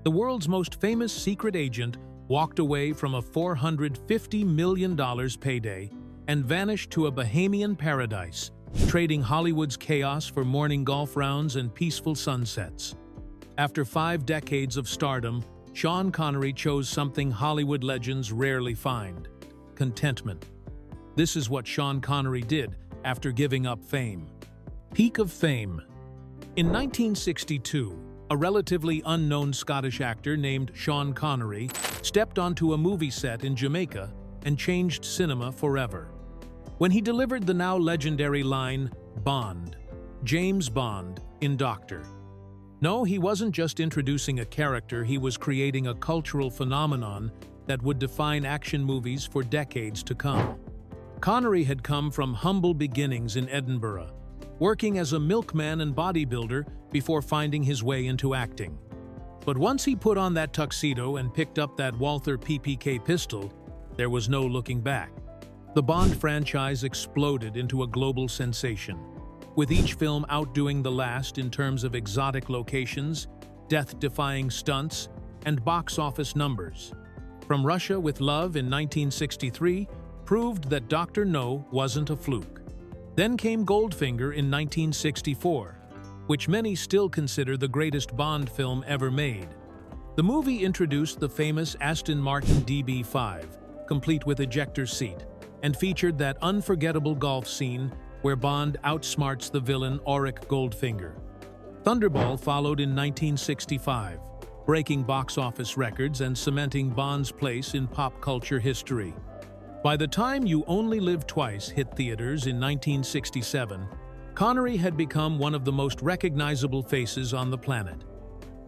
The world's most famous secret agent walked away from a $450 million payday and vanished to a Bahamian paradise, trading Hollywood's chaos for morning golf rounds and peaceful sunsets. After 5 decades of stardom, Sean Connery chose something Hollywood legends rarely find: contentment. This is what Sean Connery did after giving up fame. Peak of fame. In 1962, a relatively unknown Scottish actor named Sean Connery stepped onto a movie set in Jamaica and changed cinema forever. When he delivered the now legendary line, "Bond, James Bond," in Doctor. No, he wasn't just introducing a character, he was creating a cultural phenomenon that would define action movies for decades to come. Connery had come from humble beginnings in Edinburgh, working as a milkman and bodybuilder before finding his way into acting. But once he put on that tuxedo and picked up that Walther PPK pistol, there was no looking back. The Bond franchise exploded into a global sensation, with each film outdoing the last in terms of exotic locations, death-defying stunts, and box office numbers. From Russia with Love in 1963 proved that Dr. No wasn't a fluke. Then came Goldfinger in 1964, which many still consider the greatest Bond film ever made. The movie introduced the famous Aston Martin DB5, complete with ejector seat, and featured that unforgettable golf scene where Bond outsmarts the villain Auric Goldfinger. Thunderball followed in 1965, breaking box office records and cementing Bond's place in pop culture history. By the time You Only Live Twice hit theaters in 1967, Connery had become one of the most recognizable faces on the planet.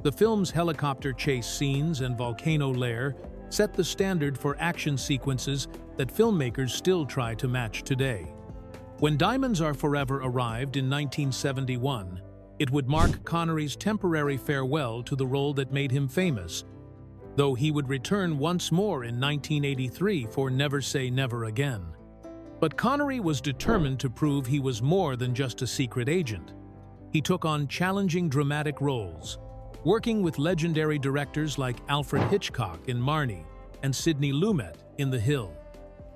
The film's helicopter chase scenes and volcano lair set the standard for action sequences that filmmakers still try to match today. When Diamonds Are Forever arrived in 1971, it would mark Connery's temporary farewell to the role that made him famous, though he would return once more in 1983 for Never Say Never Again. But Connery was determined to prove he was more than just a secret agent. He took on challenging dramatic roles, working with legendary directors like Alfred Hitchcock in Marnie and Sidney Lumet in The Hill.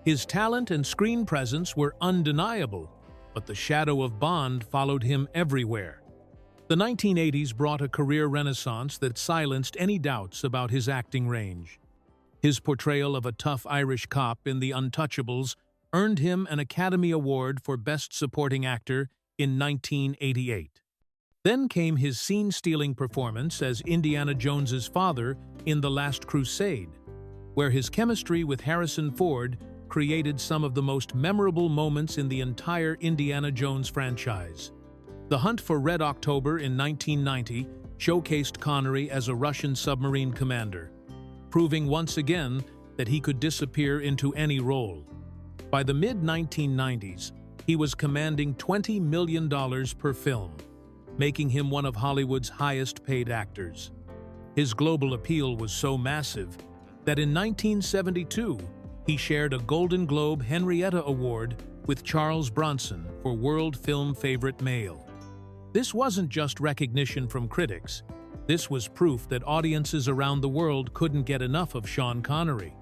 His talent and screen presence were undeniable, but the shadow of Bond followed him everywhere. The 1980s brought a career renaissance that silenced any doubts about his acting range. His portrayal of a tough Irish cop in The Untouchables earned him an Academy Award for Best Supporting Actor in 1988. Then came his scene-stealing performance as Indiana Jones's father in The Last Crusade, where his chemistry with Harrison Ford created some of the most memorable moments in the entire Indiana Jones franchise. The Hunt for Red October in 1990 showcased Connery as a Russian submarine commander, proving once again that he could disappear into any role. By the mid-1990s, he was commanding $20 million per film, making him one of Hollywood's highest-paid actors. His global appeal was so massive that in 1972, he shared a Golden Globe Henrietta Award with Charles Bronson for World Film Favorite Male. This wasn't just recognition from critics. This was proof that audiences around the world couldn't get enough of Sean Connery.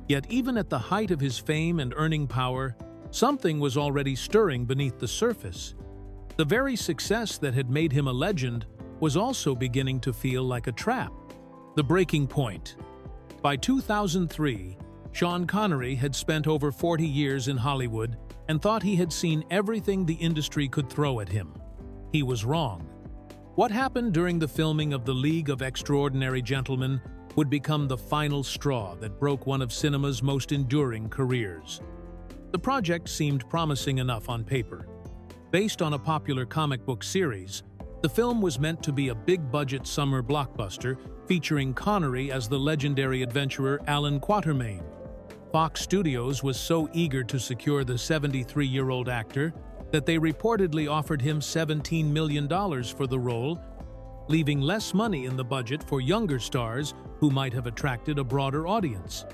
Yet even at the height of his fame and earning power, something was already stirring beneath the surface. The very success that had made him a legend was also beginning to feel like a trap. The breaking point. By 2003, Sean Connery had spent over 40 years in Hollywood and thought he had seen everything the industry could throw at him. He was wrong. What happened during the filming of The League of Extraordinary Gentlemen would become the final straw that broke one of cinema's most enduring careers. The project seemed promising enough on paper. Based on a popular comic book series, the film was meant to be a big-budget summer blockbuster featuring Connery as the legendary adventurer Alan Quatermain. Fox Studios was so eager to secure the 73-year-old actor that they reportedly offered him $17 million for the role, leaving less money in the budget for younger stars who might have attracted a broader audience.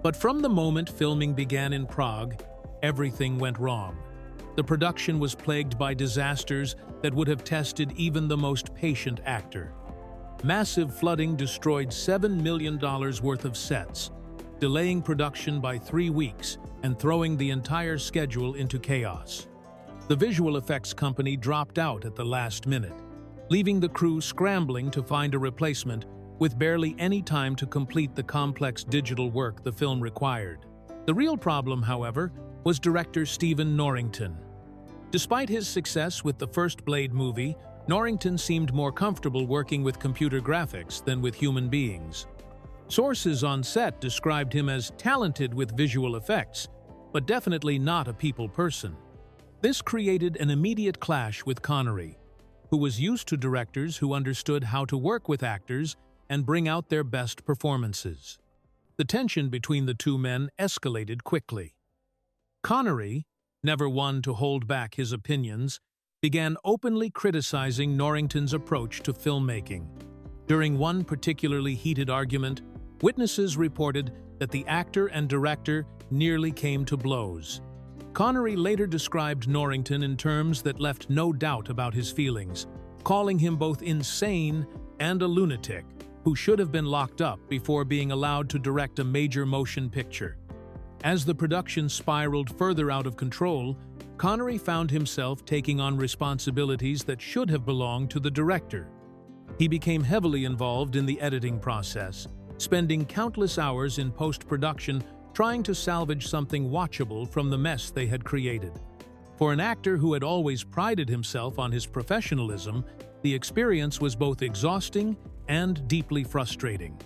But from the moment filming began in Prague, everything went wrong. The production was plagued by disasters that would have tested even the most patient actor. massive flooding destroyed $7 million worth of sets, delaying production by 3 weeks and throwing the entire schedule into chaos. The visual effects company dropped out at the last minute, leaving the crew scrambling to find a replacement with barely any time to complete the complex digital work the film required. The real problem, however, was director Stephen Norrington. Despite his success with the first Blade movie, Norrington seemed more comfortable working with computer graphics than with human beings. Sources on set described him as talented with visual effects, but definitely not a people person. This created an immediate clash with Connery, who was used to directors who understood how to work with actors and bring out their best performances. The tension between the two men escalated quickly. Connery, never one to hold back his opinions, began openly criticizing Norrington's approach to filmmaking. During one particularly heated argument, witnesses reported that the actor and director nearly came to blows. Connery later described Norrington in terms that left no doubt about his feelings, calling him both insane and a lunatic who should have been locked up before being allowed to direct a major motion picture. As the production spiraled further out of control, Connery found himself taking on responsibilities that should have belonged to the director. He became heavily involved in the editing process, spending countless hours in post-production trying to salvage something watchable from the mess they had created. For an actor who had always prided himself on his professionalism, the experience was both exhausting and deeply frustrating.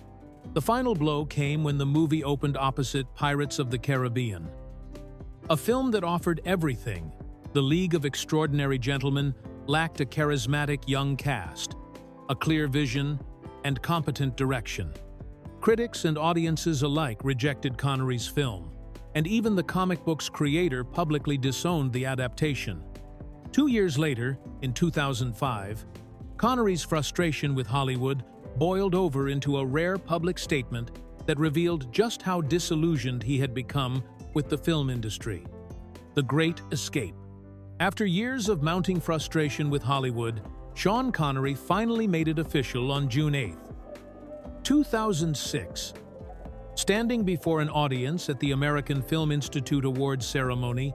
The final blow came when the movie opened opposite Pirates of the Caribbean. A film that offered everything, The League of Extraordinary Gentlemen lacked a charismatic young cast, a clear vision, and competent direction. Critics and audiences alike rejected Connery's film, and even the comic book's creator publicly disowned the adaptation. 2 years later, in 2005, Connery's frustration with Hollywood boiled over into a rare public statement that revealed just how disillusioned he had become with the film industry. The Great Escape. After years of mounting frustration with Hollywood, Sean Connery finally made it official on June 8, 2006. Standing before an audience at the American Film Institute Awards ceremony,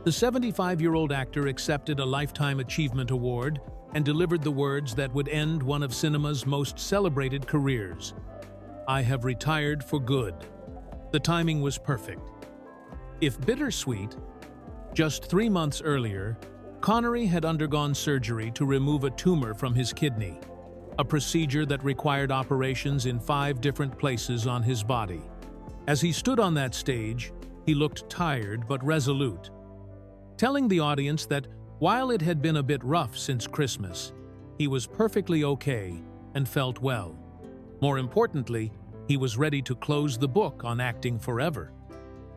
the 75-year-old actor accepted a Lifetime Achievement Award and delivered the words that would end one of cinema's most celebrated careers. "I have retired for good." The timing was perfect. If bittersweet, just 3 months earlier, Connery had undergone surgery to remove a tumor from his kidney, a procedure that required operations in 5 different places on his body. As he stood on that stage, he looked tired but resolute, telling the audience that while it had been a bit rough since Christmas, he was perfectly okay and felt well. More importantly, he was ready to close the book on acting forever.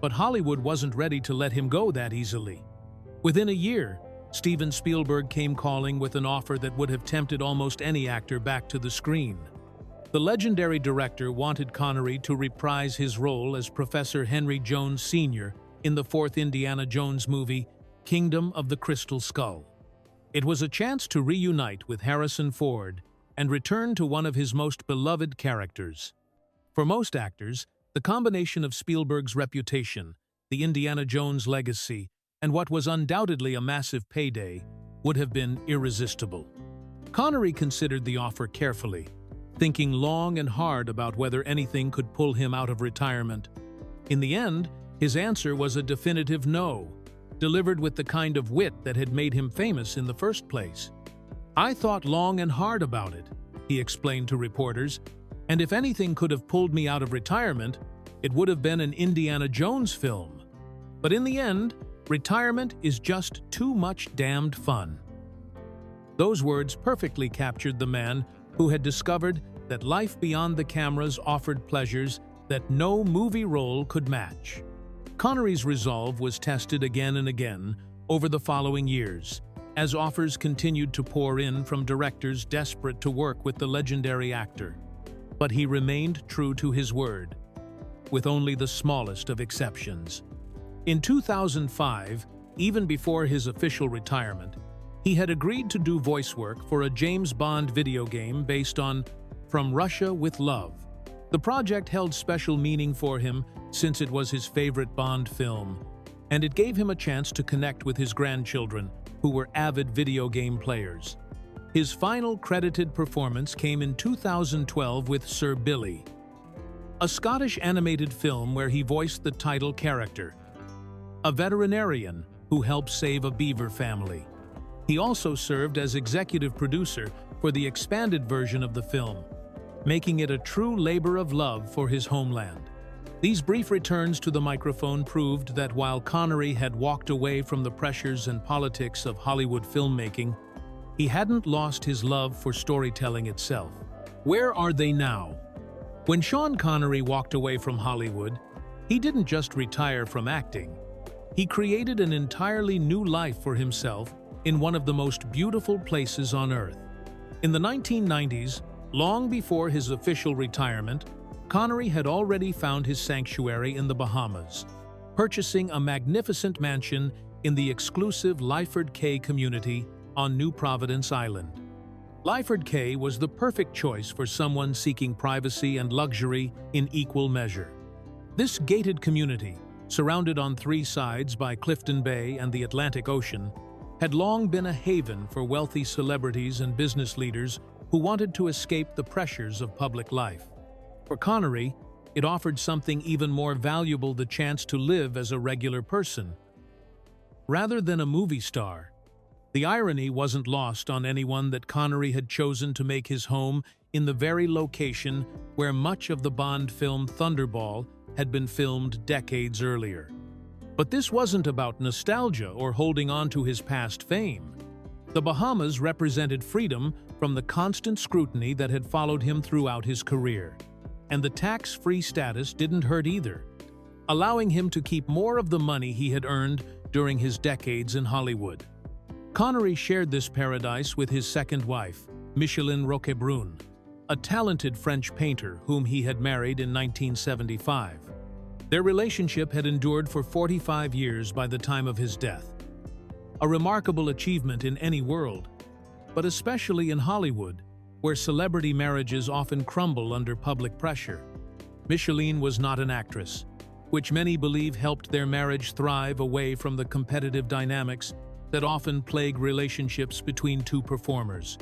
But Hollywood wasn't ready to let him go that easily. Within a year, Steven Spielberg came calling with an offer that would have tempted almost any actor back to the screen. The legendary director wanted Connery to reprise his role as Professor Henry Jones Sr. in the 4th Indiana Jones movie, Kingdom of the Crystal Skull. It was a chance to reunite with Harrison Ford and return to one of his most beloved characters. For most actors, the combination of Spielberg's reputation, the Indiana Jones legacy, and what was undoubtedly a massive payday would have been irresistible. Connery considered the offer carefully, thinking long and hard about whether anything could pull him out of retirement. In the end, his answer was a definitive no, delivered with the kind of wit that had made him famous in the first place. "I thought long and hard about it," he explained to reporters, "and if anything could have pulled me out of retirement, it would have been an Indiana Jones film. But in the end, retirement is just too much damned fun." Those words perfectly captured the man who had discovered that life beyond the cameras offered pleasures that no movie role could match. Connery's resolve was tested again and again over the following years, as offers continued to pour in from directors desperate to work with the legendary actor. But he remained true to his word, with only the smallest of exceptions. In 2005, even before his official retirement, he had agreed to do voice work for a James Bond video game based on From Russia with Love. The project held special meaning for him since it was his favorite Bond film, and it gave him a chance to connect with his grandchildren, who were avid video game players. His final credited performance came in 2012 with Sir Billy, a Scottish animated film where he voiced the title character, a veterinarian who helped save a beaver family. He also served as executive producer for the expanded version of the film, making it a true labor of love for his homeland. These brief returns to the microphone proved that while Connery had walked away from the pressures and politics of Hollywood filmmaking, he hadn't lost his love for storytelling itself. Where are they now? When Sean Connery walked away from Hollywood, he didn't just retire from acting. He created an entirely new life for himself in one of the most beautiful places on Earth. In the 1990s, long before his official retirement, Connery had already found his sanctuary in the Bahamas, purchasing a magnificent mansion in the exclusive Lyford Cay community on New Providence Island. Lyford Cay was the perfect choice for someone seeking privacy and luxury in equal measure. This gated community, surrounded on three sides by Clifton Bay and the Atlantic Ocean, had long been a haven for wealthy celebrities and business leaders who wanted to escape the pressures of public life. For Connery, it offered something even more valuable: the chance to live as a regular person, rather than a movie star. The irony wasn't lost on anyone that Connery had chosen to make his home in the very location where much of the Bond film Thunderball had been filmed decades earlier. But this wasn't about nostalgia or holding on to his past fame. The Bahamas represented freedom from the constant scrutiny that had followed him throughout his career. And the tax-free status didn't hurt either, allowing him to keep more of the money he had earned during his decades in Hollywood. Connery shared this paradise with his second wife, Micheline Roquebrune, a talented French painter whom he had married in 1975. Their relationship had endured for 45 years by the time of his death. A remarkable achievement in any world, but especially in Hollywood, where celebrity marriages often crumble under public pressure. Micheline was not an actress, which many believe helped their marriage thrive away from the competitive dynamics that often plague relationships between two performers.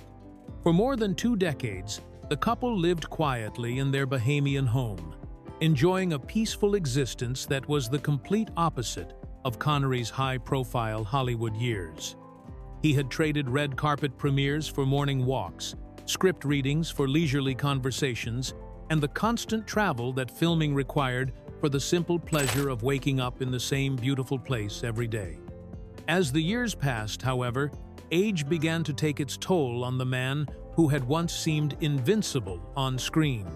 For more than 2 decades, the couple lived quietly in their Bahamian home, enjoying a peaceful existence that was the complete opposite of Connery's high-profile Hollywood years. He had traded red carpet premieres for morning walks, script readings for leisurely conversations, and the constant travel that filming required for the simple pleasure of waking up in the same beautiful place every day. As the years passed, however, age began to take its toll on the man who had once seemed invincible on screen.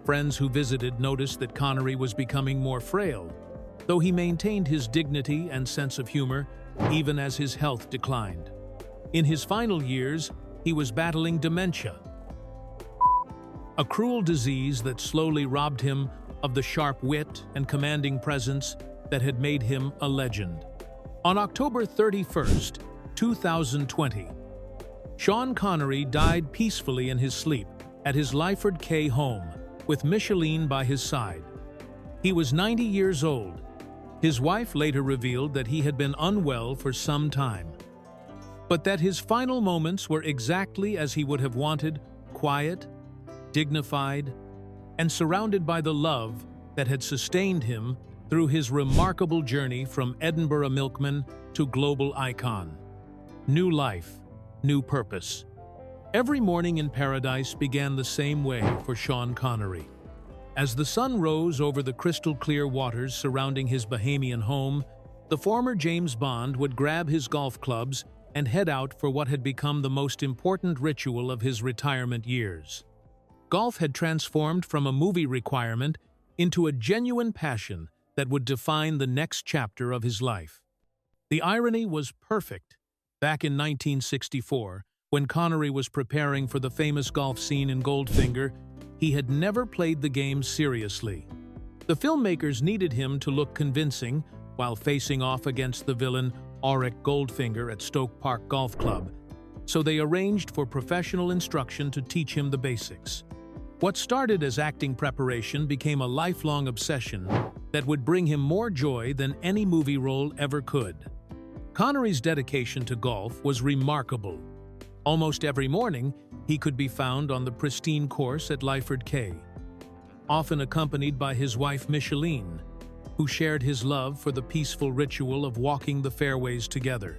Friends who visited noticed that Connery was becoming more frail, though he maintained his dignity and sense of humor even as his health declined. In his final years, he was battling dementia, a cruel disease that slowly robbed him of the sharp wit and commanding presence that had made him a legend. On October 31st, 2020, Sean Connery died peacefully in his sleep at his Lyford Cay home, with Micheline by his side. He was 90 years old. His wife later revealed that he had been unwell for some time, but that his final moments were exactly as he would have wanted: quiet, dignified, and surrounded by the love that had sustained him through his remarkable journey from Edinburgh milkman to global icon. New life, new purpose. Every morning in paradise began the same way for Sean Connery. As the sun rose over the crystal-clear waters surrounding his Bahamian home, the former James Bond would grab his golf clubs and head out for what had become the most important ritual of his retirement years. Golf had transformed from a movie requirement into a genuine passion that would define the next chapter of his life. The irony was perfect. Back in 1964, when Connery was preparing for the famous golf scene in Goldfinger, he had never played the game seriously. The filmmakers needed him to look convincing while facing off against the villain Auric Goldfinger at Stoke Park Golf Club, so they arranged for professional instruction to teach him the basics. What started as acting preparation became a lifelong obsession that would bring him more joy than any movie role ever could. Connery's dedication to golf was remarkable. Almost every morning, he could be found on the pristine course at Lyford Cay, often accompanied by his wife Micheline, who shared his love for the peaceful ritual of walking the fairways together.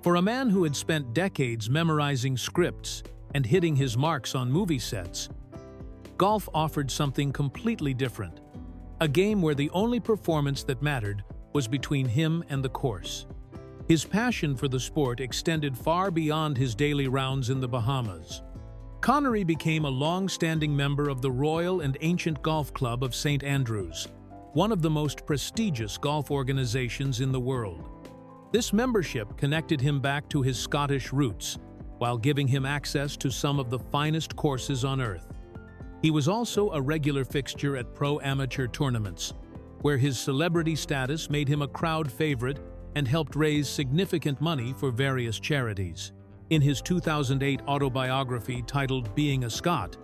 For a man who had spent decades memorizing scripts and hitting his marks on movie sets, golf offered something completely different, a game where the only performance that mattered was between him and the course. His passion for the sport extended far beyond his daily rounds in the Bahamas. Connery became a long-standing member of the Royal and Ancient Golf Club of St. Andrews, one of the most prestigious golf organizations in the world. This membership connected him back to his Scottish roots, while giving him access to some of the finest courses on earth. He was also a regular fixture at pro-amateur tournaments, where his celebrity status made him a crowd favorite and helped raise significant money for various charities. In his 2008 autobiography titled Being a Scot,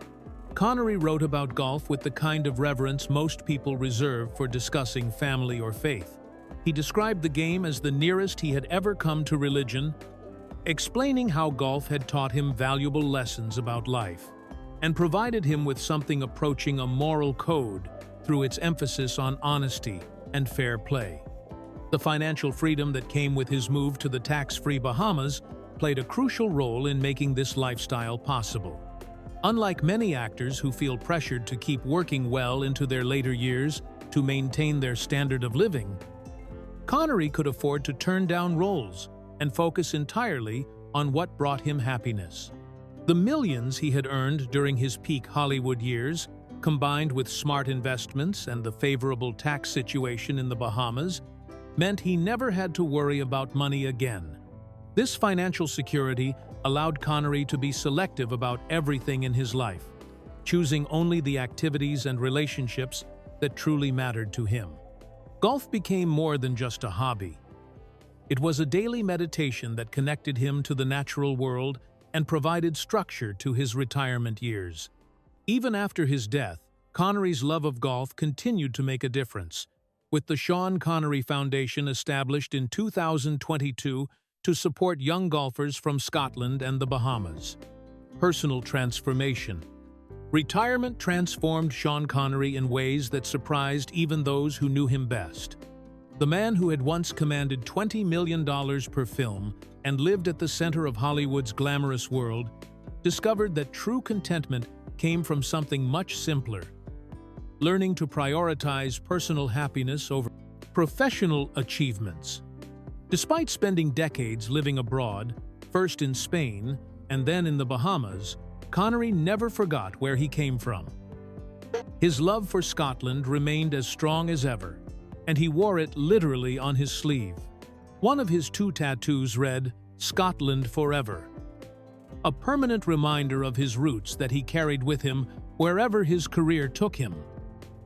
Connery wrote about golf with the kind of reverence most people reserve for discussing family or faith. He described the game as the nearest he had ever come to religion, explaining how golf had taught him valuable lessons about life and provided him with something approaching a moral code through its emphasis on honesty and fair play. The financial freedom that came with his move to the tax-free Bahamas played a crucial role in making this lifestyle possible. Unlike many actors who feel pressured to keep working well into their later years to maintain their standard of living, Connery could afford to turn down roles and focus entirely on what brought him happiness. The millions he had earned during his peak Hollywood years, combined with smart investments and the favorable tax situation in the Bahamas, meant he never had to worry about money again. This financial security allowed Connery to be selective about everything in his life, choosing only the activities and relationships that truly mattered to him. Golf became more than just a hobby. It was a daily meditation that connected him to the natural world and provided structure to his retirement years. Even after his death, Connery's love of golf continued to make a difference, with the Sean Connery Foundation established in 2022 to support young golfers from Scotland and the Bahamas. Personal transformation. Retirement transformed Sean Connery in ways that surprised even those who knew him best. The man who had once commanded $20 million per film and lived at the center of Hollywood's glamorous world discovered that true contentment came from something much simpler: learning to prioritize personal happiness over professional achievements. Despite spending decades living abroad, first in Spain and then in the Bahamas, Connery never forgot where he came from. His love for Scotland remained as strong as ever, and he wore it literally on his sleeve. One of his 2 tattoos read, "Scotland Forever," a permanent reminder of his roots that he carried with him wherever his career took him.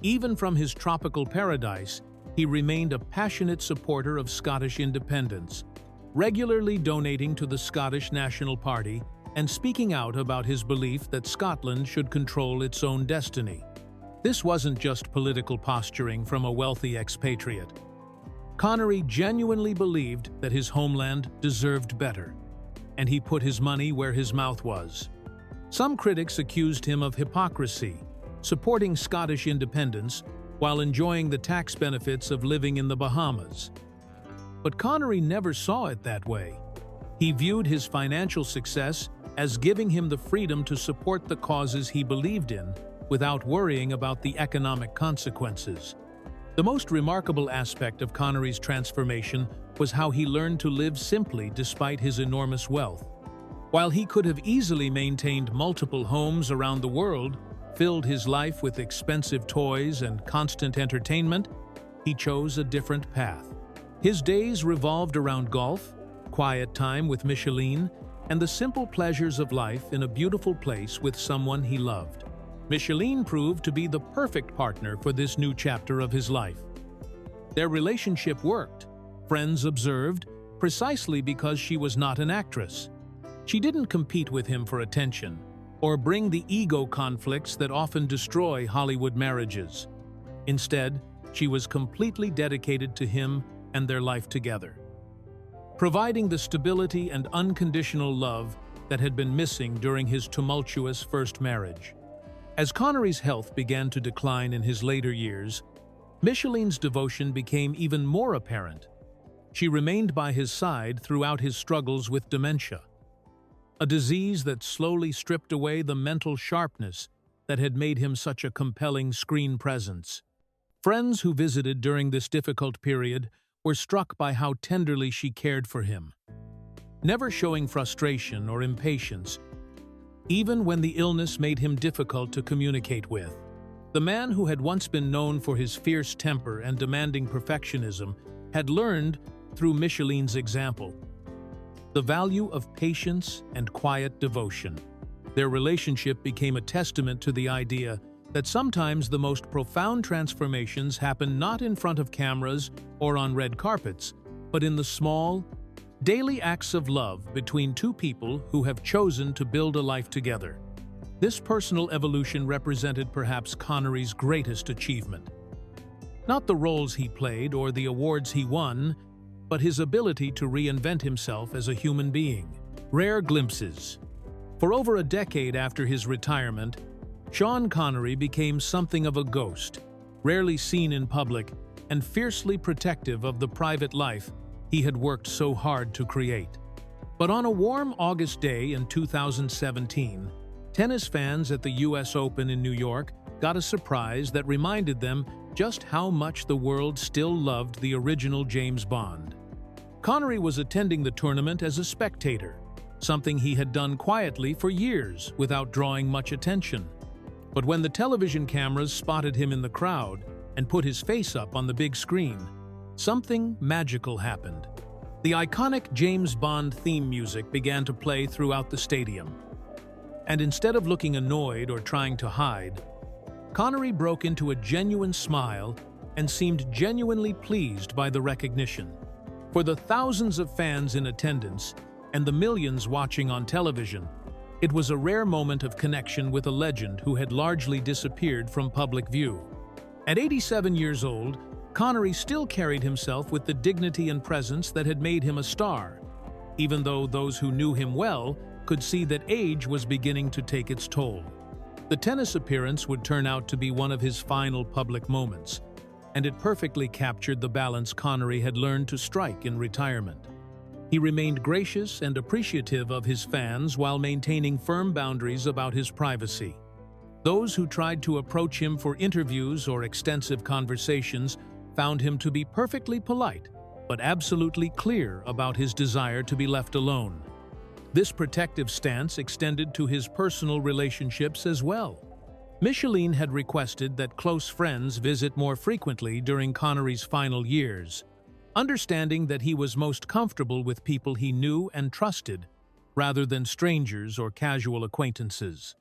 Even from his tropical paradise, he remained a passionate supporter of Scottish independence, regularly donating to the Scottish National Party and speaking out about his belief that Scotland should control its own destiny. This wasn't just political posturing from a wealthy expatriate. Connery genuinely believed that his homeland deserved better, and he put his money where his mouth was. Some critics accused him of hypocrisy, supporting Scottish independence while enjoying the tax benefits of living in the Bahamas. But Connery never saw it that way. He viewed his financial success as giving him the freedom to support the causes he believed in without worrying about the economic consequences. The most remarkable aspect of Connery's transformation was how he learned to live simply despite his enormous wealth. While he could have easily maintained multiple homes around the world, filled his life with expensive toys and constant entertainment, he chose a different path. His days revolved around golf, quiet time with Micheline, and the simple pleasures of life in a beautiful place with someone he loved. Micheline proved to be the perfect partner for this new chapter of his life. Their relationship worked, friends observed, precisely because she was not an actress. She didn't compete with him for attention or bring the ego conflicts that often destroy Hollywood marriages. Instead, she was completely dedicated to him and their life together, providing the stability and unconditional love that had been missing during his tumultuous first marriage. As Connery's health began to decline in his later years, Micheline's devotion became even more apparent. She remained by his side throughout his struggles with dementia, a disease that slowly stripped away the mental sharpness that had made him such a compelling screen presence. Friends who visited during this difficult period were struck by how tenderly she cared for him, never showing frustration or impatience, even when the illness made him difficult to communicate with. The man who had once been known for his fierce temper and demanding perfectionism had learned, through Micheline's example, the value of patience and quiet devotion. Their relationship became a testament to the idea that sometimes the most profound transformations happen not in front of cameras or on red carpets, but in the small, daily acts of love between two people who have chosen to build a life together. This personal evolution represented perhaps Connery's greatest achievement. Not the roles he played or the awards he won, but his ability to reinvent himself as a human being. Rare glimpses. For over a decade after his retirement, Sean Connery became something of a ghost, rarely seen in public and fiercely protective of the private life he had worked so hard to create. But on a warm August day in 2017, tennis fans at the US Open in New York got a surprise that reminded them just how much the world still loved the original James Bond. Connery was attending the tournament as a spectator, something he had done quietly for years without drawing much attention. But when the television cameras spotted him in the crowd and put his face up on the big screen, something magical happened. The iconic James Bond theme music began to play throughout the stadium. And instead of looking annoyed or trying to hide, Connery broke into a genuine smile and seemed genuinely pleased by the recognition. For the thousands of fans in attendance and the millions watching on television, it was a rare moment of connection with a legend who had largely disappeared from public view. At 87 years old, Connery still carried himself with the dignity and presence that had made him a star, even though those who knew him well could see that age was beginning to take its toll. The tennis appearance would turn out to be one of his final public moments, and it perfectly captured the balance Connery had learned to strike in retirement. He remained gracious and appreciative of his fans while maintaining firm boundaries about his privacy. Those who tried to approach him for interviews or extensive conversations found him to be perfectly polite, but absolutely clear about his desire to be left alone. This protective stance extended to his personal relationships as well. Micheline had requested that close friends visit more frequently during Connery's final years, understanding that he was most comfortable with people he knew and trusted, rather than strangers or casual acquaintances.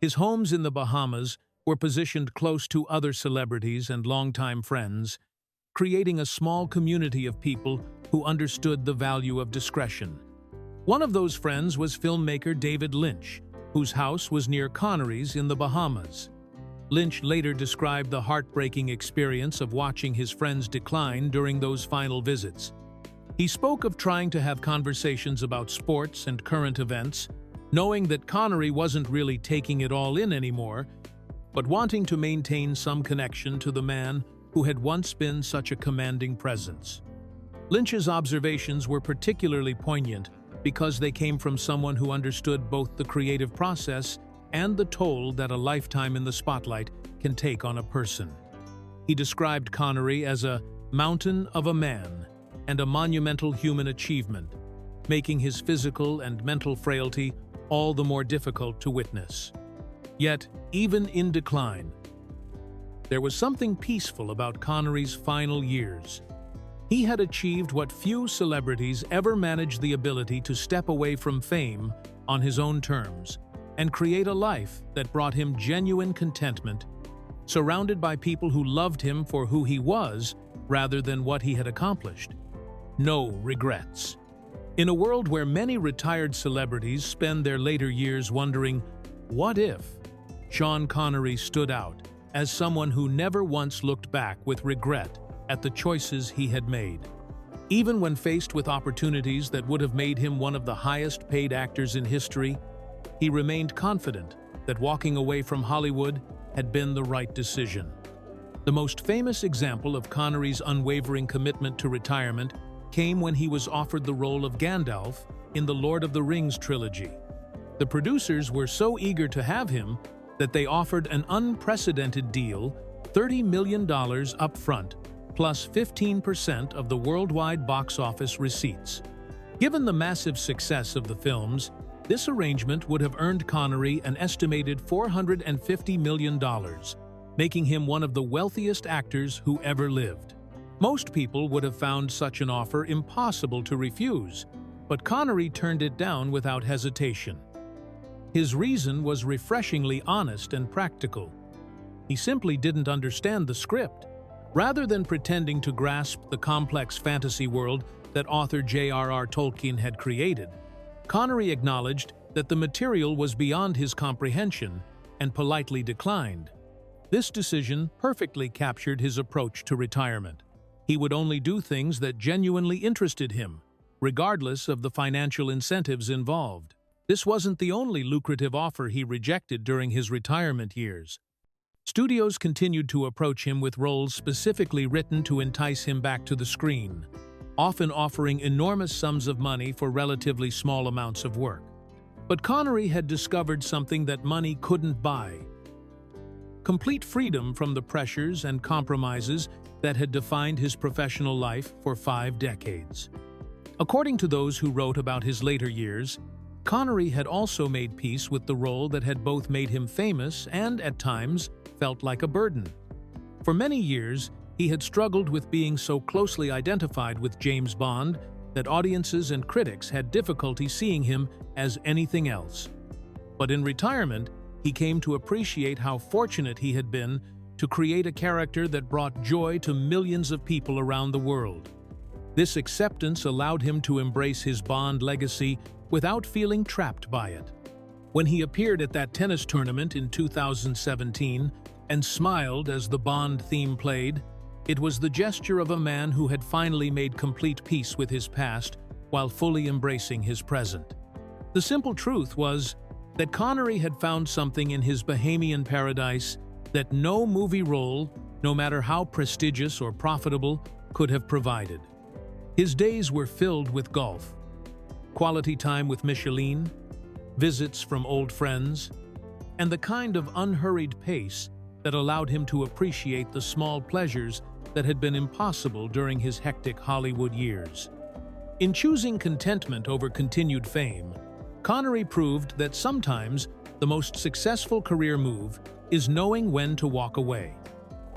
His homes in the Bahamas were positioned close to other celebrities and longtime friends, creating a small community of people who understood the value of discretion. One of those friends was filmmaker David Lynch, whose house was near Connery's in the Bahamas. Lynch later described the heartbreaking experience of watching his friends decline during those final visits. He spoke of trying to have conversations about sports and current events, knowing that Connery wasn't really taking it all in anymore, but wanting to maintain some connection to the man who had once been such a commanding presence. Lynch's observations were particularly poignant because they came from someone who understood both the creative process and the toll that a lifetime in the spotlight can take on a person. He described Connery as a mountain of a man and a monumental human achievement, making his physical and mental frailty all the more difficult to witness. Yet, even in decline, there was something peaceful about Connery's final years. He had achieved what few celebrities ever managed: the ability to step away from fame on his own terms and create a life that brought him genuine contentment, surrounded by people who loved him for who he was rather than what he had accomplished. No regrets. In a world where many retired celebrities spend their later years wondering, What if? Sean Connery stood out as someone who never once looked back with regret at the choices he had made. Even when faced with opportunities that would have made him one of the highest-paid actors in history, he remained confident that walking away from Hollywood had been the right decision. The most famous example of Connery's unwavering commitment to retirement came when he was offered the role of Gandalf in the Lord of the Rings trilogy. The producers were so eager to have him that they offered an unprecedented deal, $30 million upfront, plus 15% of the worldwide box office receipts. Given the massive success of the films, this arrangement would have earned Connery an estimated $450 million, making him one of the wealthiest actors who ever lived. Most people would have found such an offer impossible to refuse, but Connery turned it down without hesitation. His reason was refreshingly honest and practical. He simply didn't understand the script. Rather than pretending to grasp the complex fantasy world that author J.R.R. Tolkien had created, Connery acknowledged that the material was beyond his comprehension and politely declined. This decision perfectly captured his approach to retirement. He would only do things that genuinely interested him, regardless of the financial incentives involved. This wasn't the only lucrative offer he rejected during his retirement years. Studios continued to approach him with roles specifically written to entice him back to the screen, often offering enormous sums of money for relatively small amounts of work. But Connery had discovered something that money couldn't buy: complete freedom from the pressures and compromises that had defined his professional life for 5 decades. According to those who wrote about his later years, Connery had also made peace with the role that had both made him famous and, at times, felt like a burden. For many years, he had struggled with being so closely identified with James Bond that audiences and critics had difficulty seeing him as anything else. But in retirement, he came to appreciate how fortunate he had been to create a character that brought joy to millions of people around the world. This acceptance allowed him to embrace his Bond legacy without feeling trapped by it. When he appeared at that tennis tournament in 2017 and smiled as the Bond theme played, it was the gesture of a man who had finally made complete peace with his past while fully embracing his present. The simple truth was that Connery had found something in his Bahamian paradise that no movie role, no matter how prestigious or profitable, could have provided. His days were filled with golf, quality time with Micheline, visits from old friends, and the kind of unhurried pace that allowed him to appreciate the small pleasures that had been impossible during his hectic Hollywood years. In choosing contentment over continued fame, Connery proved that sometimes the most successful career move is knowing when to walk away.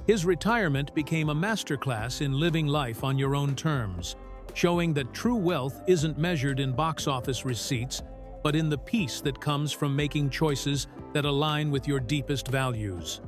His retirement became a masterclass in living life on your own terms, showing that true wealth isn't measured in box office receipts, but in the peace that comes from making choices that align with your deepest values.